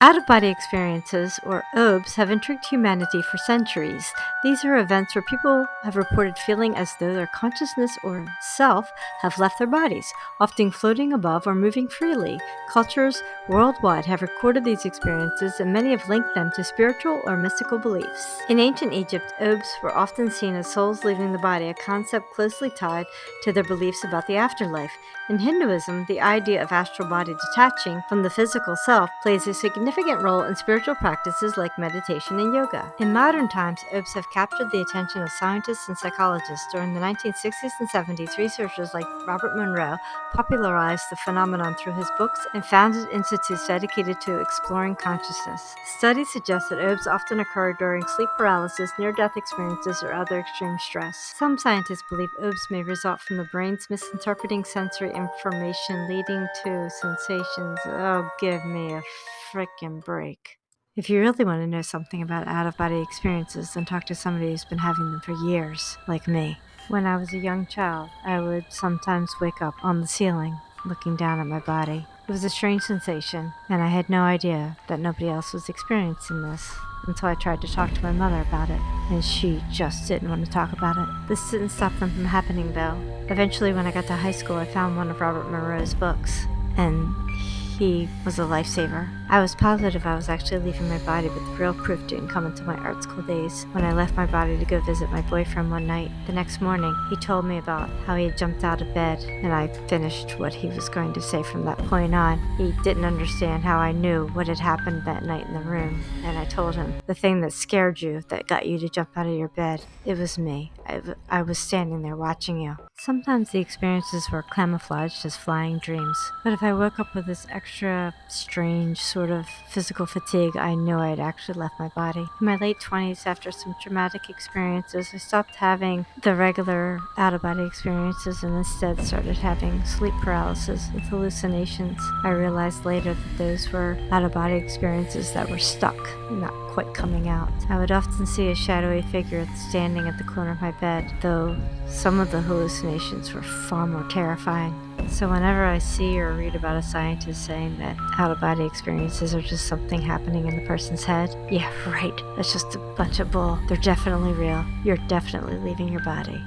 Out-of-body experiences, or OBEs, have intrigued humanity for centuries. These are events where people have reported feeling as though their consciousness or self have left their bodies, often floating above or moving freely. Cultures worldwide have recorded these experiences, and many have linked them to spiritual or mystical beliefs. In ancient Egypt, OBEs were often seen as souls leaving the body, a concept closely tied to their beliefs about the afterlife. In Hinduism, the idea of astral body detaching from the physical self plays a significant role in spiritual practices like meditation and yoga. In modern times, OBEs have captured the attention of scientists and psychologists. During the 1960s and 70s, researchers like Robert Monroe popularized the phenomenon through his books and founded institutes dedicated to exploring consciousness. Studies suggest that OBEs often occur during sleep paralysis, near-death experiences, or other extreme stress. Some scientists believe OBEs may result from the brain's misinterpreting sensory information, leading to sensations. Oh, give me a frickin' break. If you really want to know something about out-of-body experiences, then talk to somebody who's been having them for years, like me. When I was a young child, I would sometimes wake up on the ceiling, looking down at my body. It was a strange sensation, and I had no idea that nobody else was experiencing this until I tried to talk to my mother about it, and she just didn't want to talk about it. This didn't stop them from happening, though. Eventually, when I got to high school, I found one of Robert Monroe's books, and he was a lifesaver. I was positive I was actually leaving my body, but the real proof didn't come until my art school days, when I left my body to go visit my boyfriend one night. The next morning, he told me about how he had jumped out of bed, and I finished what he was going to say from that point on. He didn't understand how I knew what had happened that night in the room, and I told him, the thing that scared you, that got you to jump out of your bed, it was me. I was standing there watching you. Sometimes the experiences were camouflaged as flying dreams, but if I woke up with this extra strange sort of physical fatigue, I knew I had actually left my body. In my late 20s, after some traumatic experiences, I stopped having the regular out-of-body experiences and instead started having sleep paralysis with hallucinations. I realized later that those were out-of-body experiences that were stuck, not quite coming out. I would often see a shadowy figure standing at the corner of my bed, though some of the hallucinations were far more terrifying. So whenever I see or read about a scientist saying that out-of-body experiences are just something happening in the person's head, yeah, right, that's just a bunch of bull. They're definitely real. You're definitely leaving your body.